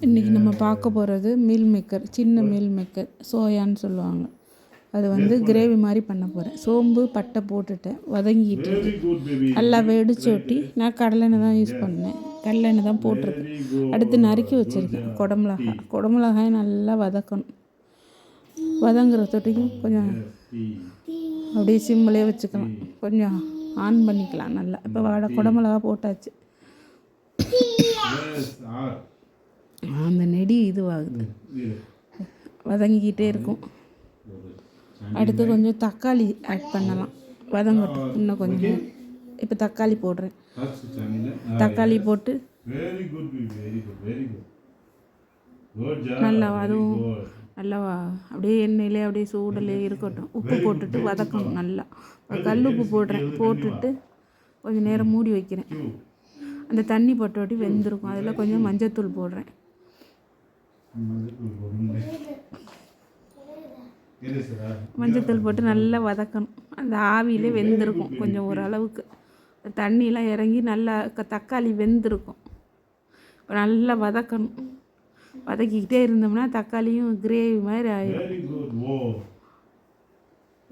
இன்றைக்கி நம்ம பார்க்க போகிறது மீல் மேக்கர், சின்ன மீல் மேக்கர், சோயான்னு சொல்லுவாங்க. அது வந்து கிரேவி மாதிரி பண்ண போகிறேன். சோம்பு பட்டை போட்டுட்டேன், வதங்கிட்டு நல்லா வெடிச்சு ஒட்டி. நான் கடலெண்ணெய் தான் யூஸ் பண்ணேன், கடலெண்ணெய் தான் போட்டிருக்கேன். அடுத்து நறுக்கி வச்சுருக்கேன் குடமிளகாய் நல்லா வதக்கணும். வதங்குற தொட்டிக்கும் கொஞ்சம் அப்படியே சிம்மிலே வச்சுக்கலாம், கொஞ்சம் ஆன் பண்ணிக்கலாம் நல்லா. இப்போ குடமிளகா போட்டாச்சு. அந்த நெடி இதுவாகுது, வதங்கிக்கிட்டே இருக்கும். அடுத்து கொஞ்சம் தக்காளி ஆட் பண்ணலாம், வதங்கட்டும் இன்னும் கொஞ்சம். இப்போ தக்காளி போடுறேன். தக்காளி போட்டு நல்லா அதுவும் நல்லா அப்படியே எண்ணெயிலே அப்படியே சூடிலே இருக்கட்டும். உப்பு போட்டுட்டு வதக்கணும் நல்லா. கல் உப்பு போடுறேன், போட்டுட்டு கொஞ்சம் நேரம் மூடி வைக்கிறேன். அந்த தண்ணி போட்டோட்டி வெந்திருக்கும். அதில் கொஞ்சம் மஞ்சத்தூள் போடுறேன். மஞ்சத்தூள் போட்டு நல்லா வதக்கணும். அந்த ஆவியிலே வெந்திருக்கும் கொஞ்சம் ஓரளவுக்கு. தண்ணியெலாம் இறங்கி நல்லா தக்காளி வெந்திருக்கும். இப்போ நல்லா வதக்கணும். வதக்கிக்கிட்டே இருந்தோம்னா தக்காளியும் கிரேவி மாதிரி ஆயிடும்.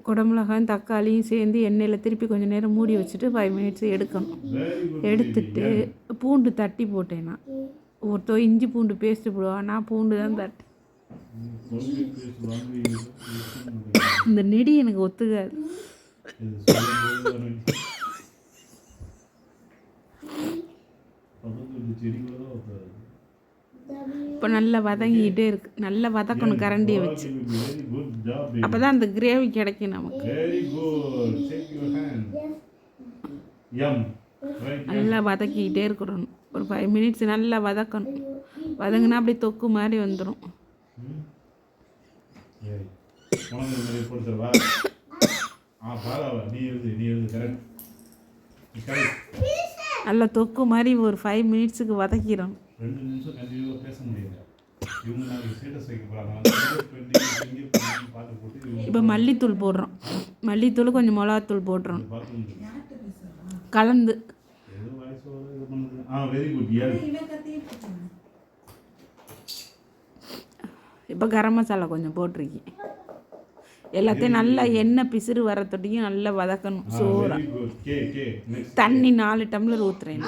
குடமிளகாயும் தக்காளியும் சேர்ந்து எண்ணெயில் திருப்பி கொஞ்சம் நேரம் மூடி வச்சுட்டு 5 மினிட்ஸ் எடுக்கணும். எடுத்துட்டு பூண்டு தட்டி போட்டேன். நான் ஒருத்தர் இஞ்சி பூண்டு பேஸ்ட்டு போடுவான், நான் பூண்டு தான் தட்டி. இந்த நெடி எனக்கு ஒத்துக்காது. இப்போ நல்லா வதங்கிக்கிட்டே இருக்கு. நல்லா வதக்கணும் கரண்டியை வச்சு, அப்போ தான் அந்த கிரேவி கிடைக்கும் நமக்கு. நல்லா வதக்கிக்கிட்டே இருக்கணும். ஒரு 5 மினிட்ஸ் நல்லா வதக்கணும். வதங்கினா அப்படி தொக்கு மாதிரி வந்துடும். நல்லா தொக்கு மாதிரி ஒரு 5 மினிட்ஸுக்கு வதக்கிடணும். இப்போ மல்லித்தூள் போடுறோம். மல்லித்தூள் கொஞ்சம் மிளகாத்தூள் போடுறோம் கலந்து. இப்போ கரம் மசாலா கொஞ்சம் போட்டிருக்கேன். எல்லாத்தையும் நல்லா எண்ணெய் பிசுறு வர தொட்டியும் நல்லா வதக்கணும். சோறா தண்ணி 4 டம்ளர் ஊற்றுறேன்.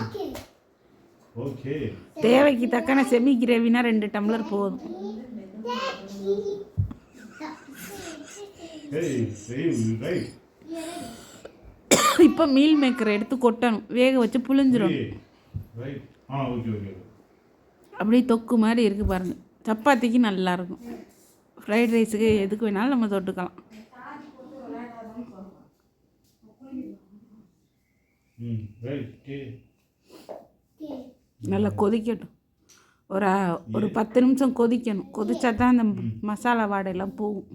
தேவைக்கு தக்கன செமி கிரேவினா 2 டம்ளர் போதும். இப்போ மீல் மேக்கரை எடுத்து கொட்டணும். வேக வச்சு புளிஞ்சிடணும். அப்படியே தொக்கு மாதிரி இருக்குது பாருங்கள். சப்பாத்திக்கு நல்லாயிருக்கும், ஃப்ரைட் ரைஸுக்கு எதுக்கு வேணாலும் நம்ம தொட்டுக்கலாம். நல்லா கொதிக்கட்டும். ஒரு 10 நிமிஷம் கொதிக்கணும். கொதிச்சா தான் அந்த மசாலா வாடையெல்லாம் போகும்.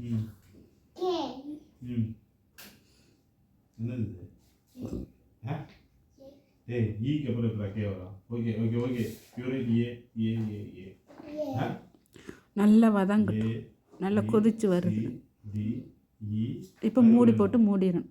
நல்லா வதங்கட்டும். நல்லா கொதிச்சு வருது. இப்போ மூடி போட்டு மூடிடணும்.